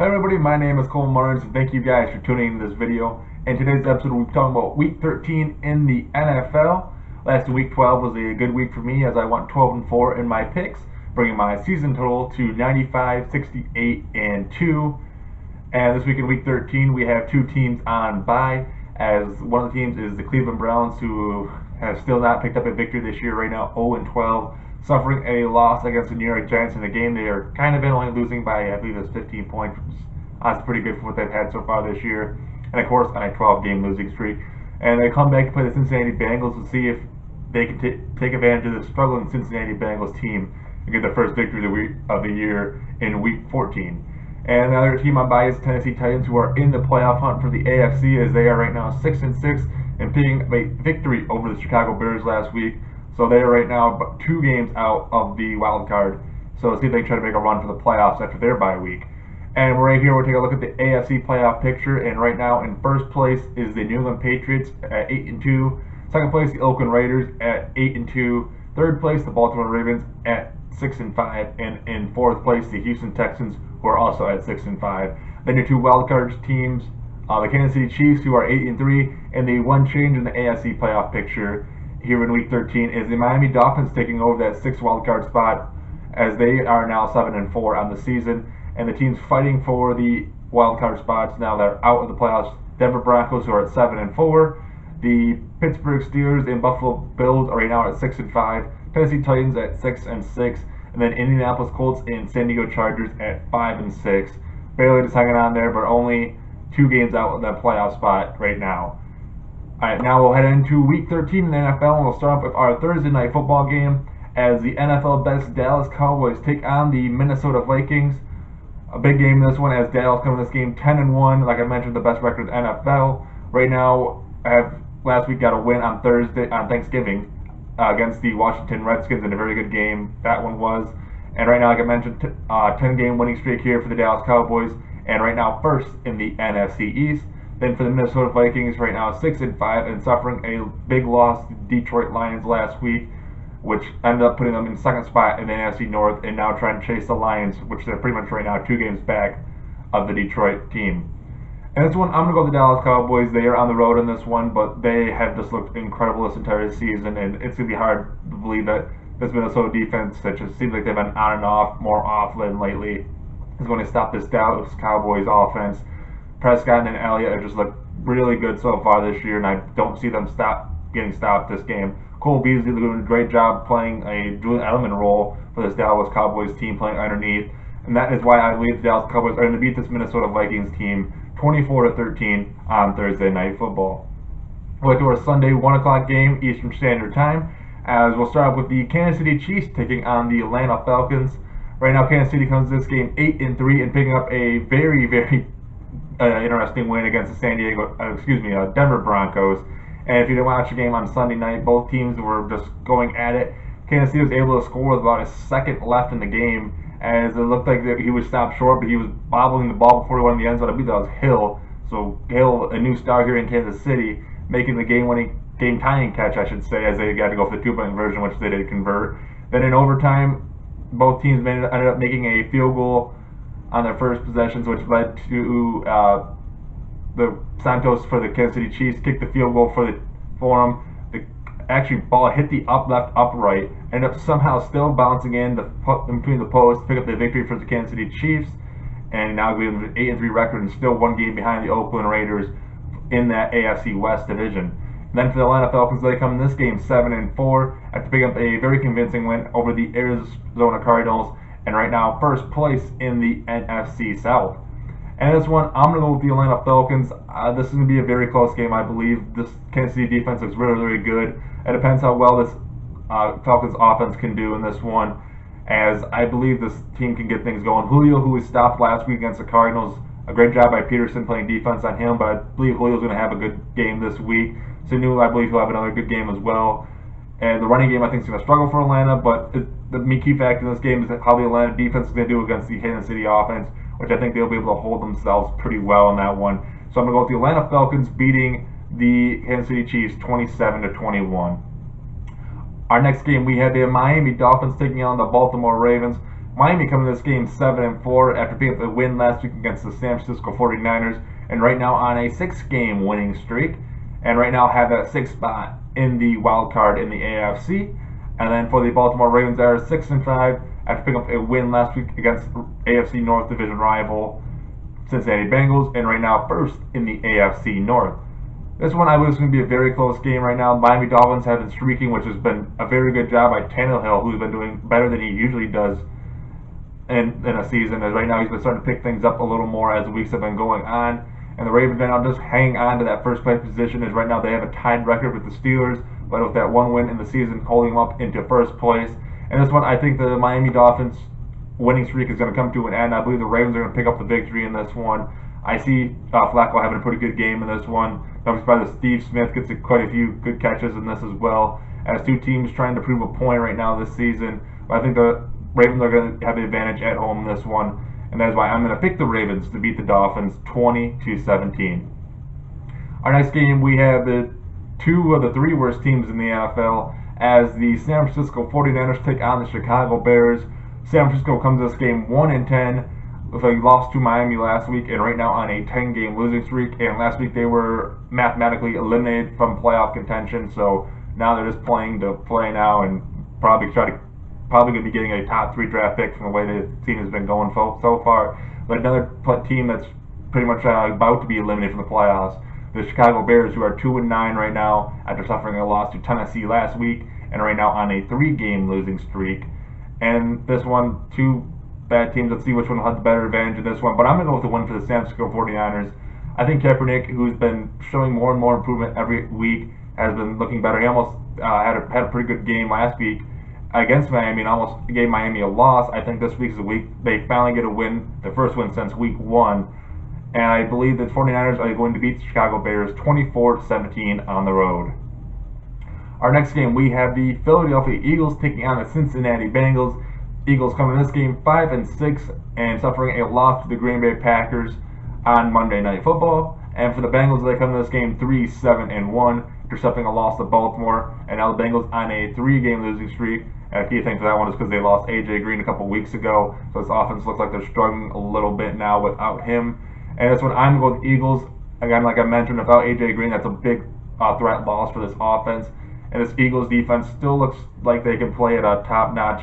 Hi everybody, my name is Cole Murns and thank you guys for tuning in to this video. In today's episode we'll be talking about week 13 in the NFL. Last week 12 was a good week for me as I went 12-4 in my picks, bringing my season total to 95, 68, and 2. And this week in week 13 we have two teams on bye, as one of the teams is the Cleveland Browns, who have still not picked up a victory this year, right now 0-12. Suffering a loss against the New York Giants in a game they are kind of in, only losing by I believe it's 15 points. That's pretty good for what they've had so far this year, and of course on a 12-game losing streak. And they come back to play the Cincinnati Bengals to see if they can take advantage of the struggling Cincinnati Bengals team and get their first victory of the year in week 14. And the other team on bye is Tennessee Titans, who are in the playoff hunt for the AFC, as they are right now 6-6 and picking up a victory over the Chicago Bears last week. So they are right now 2 games out of the wild card. So let's see if they can try to make a run for the playoffs after their bye week. And right here we'll take a look at the AFC playoff picture. And right now in first place is the New England Patriots at 8-2. Second place the Oakland Raiders at 8-2. Third place the Baltimore Ravens at 6-5. And in fourth place the Houston Texans, who are also at 6-5. Then your two wild card teams, the Kansas City Chiefs, who are 8-3, and the one change in the AFC playoff picture here in week 13 is the Miami Dolphins taking over that 6th wildcard spot, as they are now 7-4 on the season. And the teams fighting for the wildcard spots now that are out of the playoffs: Denver Broncos, who are at 7-4, the Pittsburgh Steelers and Buffalo Bills are right now at 6-5, Tennessee Titans at 6-6, and then Indianapolis Colts and San Diego Chargers at 5-6. Barely just hanging on there, but only 2 games out of that playoff spot right now. Alright, now we'll head into week 13 in the NFL, and we'll start off with our Thursday night football game as the NFL best Dallas Cowboys take on the Minnesota Vikings. A big game this one, as Dallas come in this game 10-1, like I mentioned, the best record in the NFL. Right now, last week got a win on Thanksgiving against the Washington Redskins in a very good game that one was. And right now, like I mentioned, 10-game winning streak here for the Dallas Cowboys, and right now first in the NFC East. Then for the Minnesota Vikings, right now 6-5 and suffering a big loss to the Detroit Lions last week, which ended up putting them in second spot in the NFC North, and now trying to chase the Lions, which they're pretty much right now 2 games back of the Detroit team. And this one, I'm going to go with the Dallas Cowboys. They are on the road in this one, but they have just looked incredible this entire season, and it's going to be hard to believe that this Minnesota defense, that just seems like they've been on and off, more off than lately, is going to stop this Dallas Cowboys offense. Prescott and Elliott have just looked really good so far this year, and I don't see them getting stopped this game. Cole Beasley doing a great job playing a Julian Edelman role for this Dallas Cowboys team, playing underneath, and that is why I believe the Dallas Cowboys are going to beat this Minnesota Vikings team 24-13 on Thursday Night Football. We'll get to our Sunday 1 o'clock game Eastern Standard Time, as we'll start with the Kansas City Chiefs taking on the Atlanta Falcons. Right now, Kansas City comes to this game 8-3 and picking up a very, very interesting win against the Denver Broncos. And if you didn't watch the game on Sunday night, both teams were just going at it. Kansas City was able to score with about a second left in the game, as it looked like he would stop short, but he was bobbling the ball before he went in the end zone. I believe that was Hill. So Hill, a new star here in Kansas City, making the game-tying catch, I should say, as they got to go for the 2-point conversion, which they did convert. Then in overtime, both teams ended up making a field goal on their first possessions, which led to the Santos for the Kansas City Chiefs kicked the field goal for them. The ball hit the left upright, ended up somehow still bouncing in between the posts, pick up the victory for the Kansas City Chiefs, and now we have an 8-3 record and still 1 game behind the Oakland Raiders in that AFC West division. And then for the Atlanta Falcons, they come in this game 7-4 after picking up a very convincing win over the Arizona Cardinals, and right now first place in the NFC South. And this one, I'm going to go with the Atlanta Falcons. This is going to be a very close game, I believe. This Kansas City defense looks really, really good. It depends how well this Falcons offense can do in this one, as I believe this team can get things going. Julio, who was stopped last week against the Cardinals, a great job by Peterson playing defense on him, but I believe Julio's going to have a good game this week. Sanu, I believe he'll have another good game as well. And the running game, I think, is going to struggle for Atlanta, but the key factor in this game is how the Atlanta defense is going to do against the Kansas City offense, which I think they'll be able to hold themselves pretty well in that one. So I'm going to go with the Atlanta Falcons beating the Kansas City Chiefs 27-21. Our next game, we had the Miami Dolphins taking on the Baltimore Ravens. Miami coming to this game 7-4 after picking up a win last week against the San Francisco 49ers, and right now on a 6-game winning streak, and right now have that 6th spot in the wild card in the AFC. And then for the Baltimore Ravens, they are 6-5 after picking up a win last week against AFC North division rival Cincinnati Bengals, and right now first in the AFC North. This one I believe is going to be a very close game right now. Miami Dolphins have been streaking, which has been a very good job by Tannehill, who's been doing better than he usually does in a season. As right now he's been starting to pick things up a little more as the weeks have been going on. And the Ravens right now just hanging on to that first place position, as right now they have a tied record with the Steelers, but with that one win in the season holding them up into first place. And this one, I think the Miami Dolphins winning streak is going to come to an end. I believe the Ravens are going to pick up the victory in this one. I see Flacco having a pretty good game in this one. I'm surprised that Steve Smith gets quite a few good catches in this as well, as two teams trying to prove a point right now this season. But I think the Ravens are going to have the advantage at home in this one, and that is why I'm going to pick the Ravens to beat the Dolphins 20-17. Our next game, we have the two of the three worst teams in the NFL, as the San Francisco 49ers take on the Chicago Bears. San Francisco comes to this game 1-10. They lost to Miami last week, and right now on a 10-game losing streak. And last week they were mathematically eliminated from playoff contention, so now they're just playing to play now, and probably going to be getting a top 3 draft pick from the way the team has been going so far. But another team that's pretty much about to be eliminated from the playoffs, the Chicago Bears, who are 2-9 right now after suffering a loss to Tennessee last week, and right now on a 3-game losing streak. And this one, two bad teams. Let's see which one will have the better advantage in this one. But I'm going to go with the win for the San Francisco 49ers. I think Kaepernick, who's been showing more and more improvement every week, has been looking better. He almost had a pretty good game last week against Miami and almost gave Miami a loss. I think this week is the week they finally get a win, their first win since week 1. And I believe the 49ers are going to beat the Chicago Bears 24-17 on the road. Our next game, we have the Philadelphia Eagles taking on the Cincinnati Bengals. Eagles coming in this game 5-6 and suffering a loss to the Green Bay Packers on Monday Night Football. And for the Bengals, they come in this game 3-7-1 after suffering a loss to Baltimore. And now the Bengals on a 3-game losing streak. And a key thing for that one is because they lost A.J. Green a couple weeks ago, so this offense looks like they're struggling a little bit now without him. And this one, I'm going with the Eagles. Again, like I mentioned, without A.J. Green, that's a big threat loss for this offense. And this Eagles defense still looks like they can play at a top-notch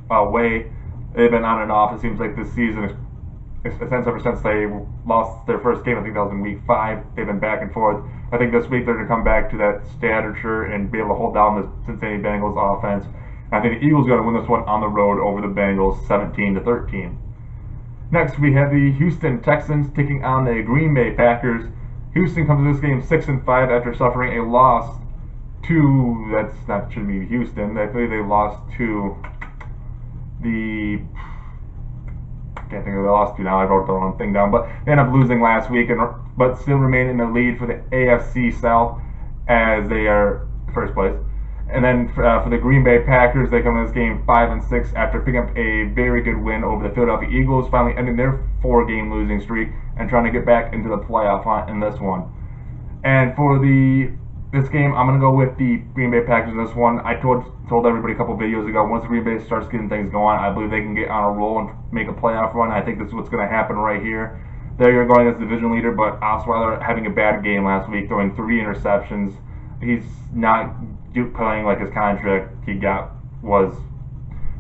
way. They've been on and off, it seems like, this season. Ever since they lost their first game, I think that was in week 5, they've been back and forth. I think this week they're going to come back to that stature and be able to hold down the Cincinnati Bengals offense. And I think the Eagles are going to win this one on the road over the Bengals 17-13. Next, we have the Houston Texans taking on the Green Bay Packers. Houston comes to this game 6-5 after suffering a loss to, shouldn't be Houston. I believe they lost to can't think of the lost to now. I wrote the wrong thing down, but they ended up losing last week, but still remain in the lead for the AFC South as they are first place. And then for the Green Bay Packers, they come in this game 5-6 after picking up a very good win over the Philadelphia Eagles, finally ending their 4-game losing streak and trying to get back into the playoff hunt in this one. And for this game, I'm going to go with the Green Bay Packers in this one. I told everybody a couple videos ago, once Green Bay starts getting things going, I believe they can get on a roll and make a playoff run. I think this is what's going to happen right here. They're going as division leader, but Osweiler having a bad game last week, throwing 3 interceptions. He's not playing like his contract he got was.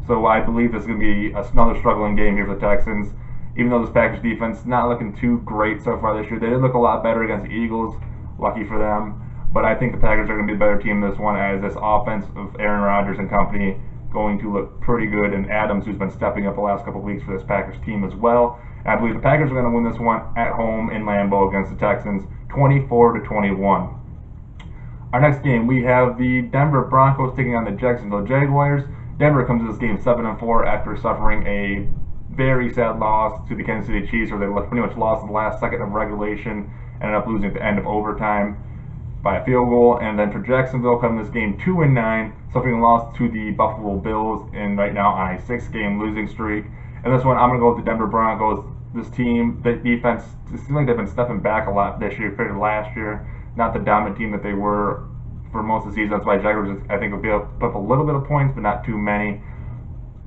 So I believe this is going to be another struggling game here for the Texans. Even though this Packers defense not looking too great so far this year, they did look a lot better against the Eagles. Lucky for them. But I think the Packers are going to be the better team in this one, as this offense of Aaron Rodgers and company going to look pretty good. And Adams, who's been stepping up the last couple of weeks for this Packers team as well. And I believe the Packers are going to win this one at home in Lambeau against the Texans 24-21. Our next game, we have the Denver Broncos taking on the Jacksonville Jaguars. Denver comes to this game 7-4 after suffering a very sad loss to the Kansas City Chiefs, where they pretty much lost in the last second of regulation, ended up losing at the end of overtime by a field goal. And then for Jacksonville, coming this game 2-9, suffering a loss to the Buffalo Bills, and right now on a 6-game losing streak. And this one, I'm going to go with the Denver Broncos. This team, the defense, it seems like they've been stepping back a lot this year compared to last year. Not the dominant team that they were for most of the season. That's why Jaguars, I think, will be able to put up a little bit of points, but not too many.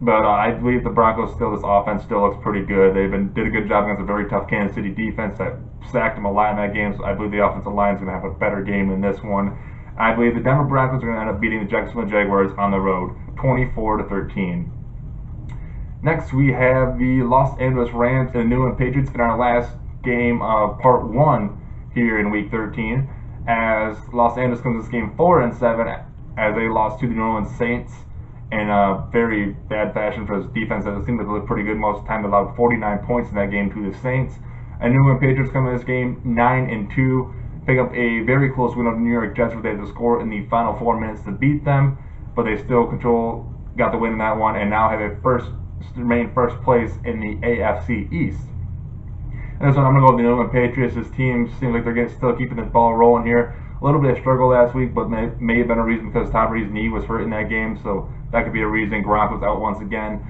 But I believe the Broncos this offense still looks pretty good. Did a good job against a very tough Kansas City defense that sacked them a lot in that game. So I believe the offensive line is going to have a better game than this one. I believe the Denver Broncos are going to end up beating the Jacksonville Jaguars on the road, 24-13. Next, we have the Los Angeles Rams and the New England Patriots in our last game of Part 1 here in Week 13, as Los Angeles comes this game 4-7 as they lost to the New Orleans Saints in a very bad fashion for this defense that seemed to look pretty good most of the time. They allowed 49 points in that game to the Saints. And New England Patriots come in this game 9-2, pick up a very close win over the New York Jets, where they had to score in the final 4 minutes to beat them, but they still got the win in that one, and now have remain first place in the AFC East. And this one, I'm going to go with the New England Patriots. This team seems like they're still keeping the ball rolling here. A little bit of struggle last week, but may have been a reason because Tom Brady's knee was hurt in that game, so that could be a reason. Gronk was out once again.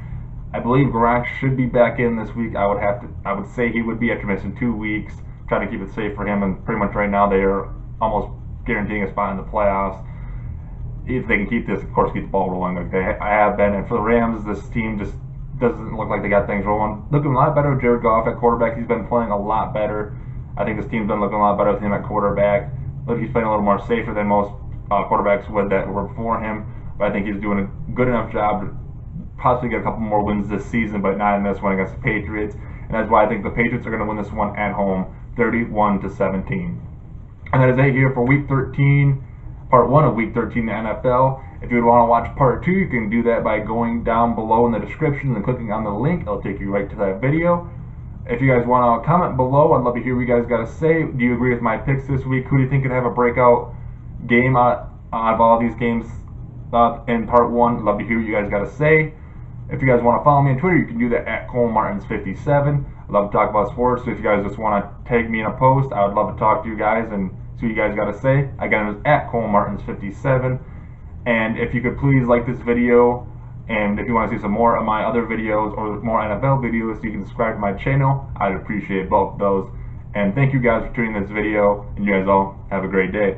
I believe Gronk should be back in this week. I would say he would be after missing 2 weeks. Try to keep it safe for him, and pretty much right now they are almost guaranteeing a spot in the playoffs. If they can keep this, of course, keep the ball rolling like they have been. And for the Rams, this team just doesn't look like they got things rolling. Looking a lot better with Jared Goff at quarterback. He's been playing a lot better. I think this team's been looking a lot better with him at quarterback. Look, he's playing a little more safer than most quarterbacks would that were before him. But I think he's doing a good enough job to possibly get a couple more wins this season, but not in this one against the Patriots. And that's why I think the Patriots are going to win this one at home, 31-17. And that is it here for Week 13, Part 1 of Week 13 in the NFL. If you would want to watch Part 2, you can do that by going down below in the description and clicking on the link. It'll take you right to that video. If you guys want to comment below, I'd love to hear what you guys got to say. Do you agree with my picks this week? Who do you think could have a breakout game out of all these games in Part 1? I'd love to hear what you guys got to say. If you guys want to follow me on Twitter, you can do that at ColeMartins57. I love to talk about sports, so if you guys just want to tag me in a post, I would love to talk to you guys and see what you guys got to say. Again, it is at ColeMartins57. And if you could please like this video, and if you want to see some more of my other videos or more NFL videos, you can subscribe to my channel. I'd appreciate both of those. And thank you guys for tuning in this video, and you guys all have a great day.